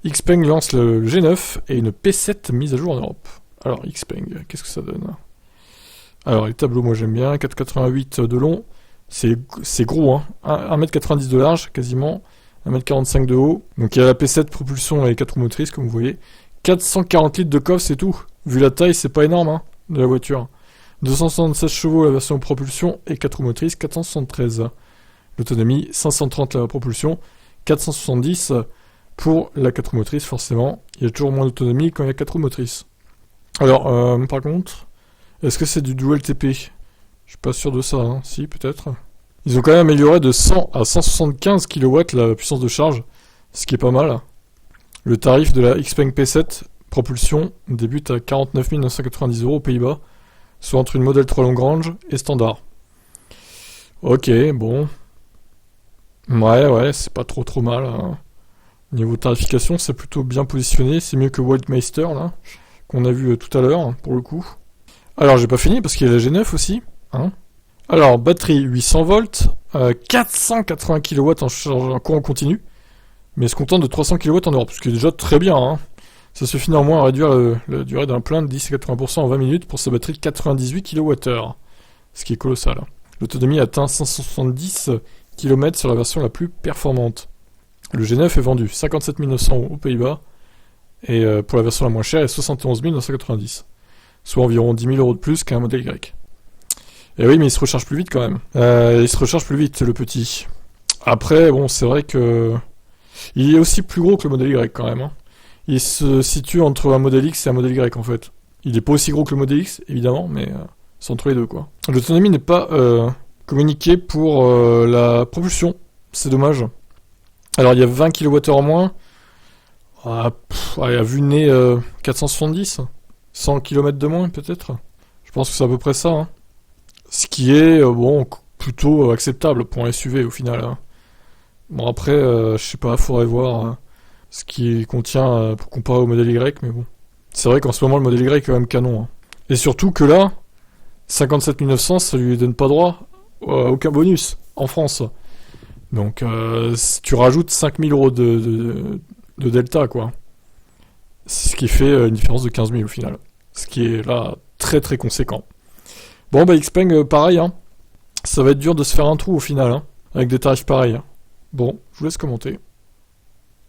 Xpeng lance le G9 et une P7 mise à jour en Europe. Alors Xpeng, qu'est-ce que ça donne? Alors les tableaux, moi j'aime bien, 4,88 de long, c'est gros, hein. 1m90 de large, quasiment, 1m45 de haut. Donc il y a la P7 propulsion et 4 roues motrices, comme vous voyez. 440 litres de coffre, c'est tout. Vu la taille, c'est pas énorme, hein, de la voiture. 276 chevaux la version propulsion et 4 roues motrices, 473. L'autonomie, 530 la propulsion, 470 pour la 4 roues motrices, forcément. Il y a toujours moins d'autonomie quand il y a 4 roues motrices. Alors, par contre, est-ce que c'est du dual TP? Je suis pas sûr de ça, hein. Si, peut-être. Ils ont quand même amélioré de 100 à 175 kW la puissance de charge, ce qui est pas mal. Le tarif de la Xpeng P7 propulsion débute à 49 990 € aux Pays-Bas, soit entre une modèle 3 long range et standard. Ok, bon. Ouais, c'est pas trop mal. Hein. Niveau tarification, c'est plutôt bien positionné. C'est mieux que Waldmeister, là, qu'on a vu tout à l'heure, pour le coup. Alors, j'ai pas fini, parce qu'il y a la G9 aussi. Hein. Alors, batterie 800 volts, 480 kW en courant continu, mais se contente de 300 kW en Europe, ce qui est déjà très bien. Hein. Ça suffit néanmoins à réduire la durée d'un plein de 10 à 80% en 20 minutes pour sa batterie de 98 kWh, ce qui est colossal. L'autonomie atteint 570 km sur la version la plus performante. Le G9 est vendu 57 900 € aux Pays-Bas, et pour la version la moins chère est 71 990, soit environ 10 000 € de plus qu'un modèle Y. Et oui, mais il se recharge plus vite quand même. Il se recharge plus vite, le petit. Après, bon, c'est vrai que... il est aussi plus gros que le modèle Y quand même. Hein. Il se situe entre un modèle X et un modèle Y en fait. Il est pas aussi gros que le modèle X, évidemment, mais c'est entre les deux quoi. L'autonomie n'est pas communiquée pour la propulsion. C'est dommage. Alors il y a 20 kWh en moins. À vue de nez 470. 100 km de moins peut-être. Je pense que c'est à peu près ça. Hein. Ce qui est, bon, plutôt acceptable pour un SUV au final. Hein. Bon après, je sais pas, faudrait voir ce qu'il contient pour comparer au modèle Y, mais bon. C'est vrai qu'en ce moment, le modèle Y est quand même canon. Hein. Et surtout que là, 57 900, ça lui donne pas droit à aucun bonus en France. Donc, tu rajoutes 5000 € de delta, quoi. Ce qui fait une différence de 15 000 au final. Ce qui est là très très conséquent. Bon, bah Xpeng, pareil, hein. Ça va être dur de se faire un trou au final, hein, avec des tarifs pareils. Hein. Bon, je vous laisse commenter.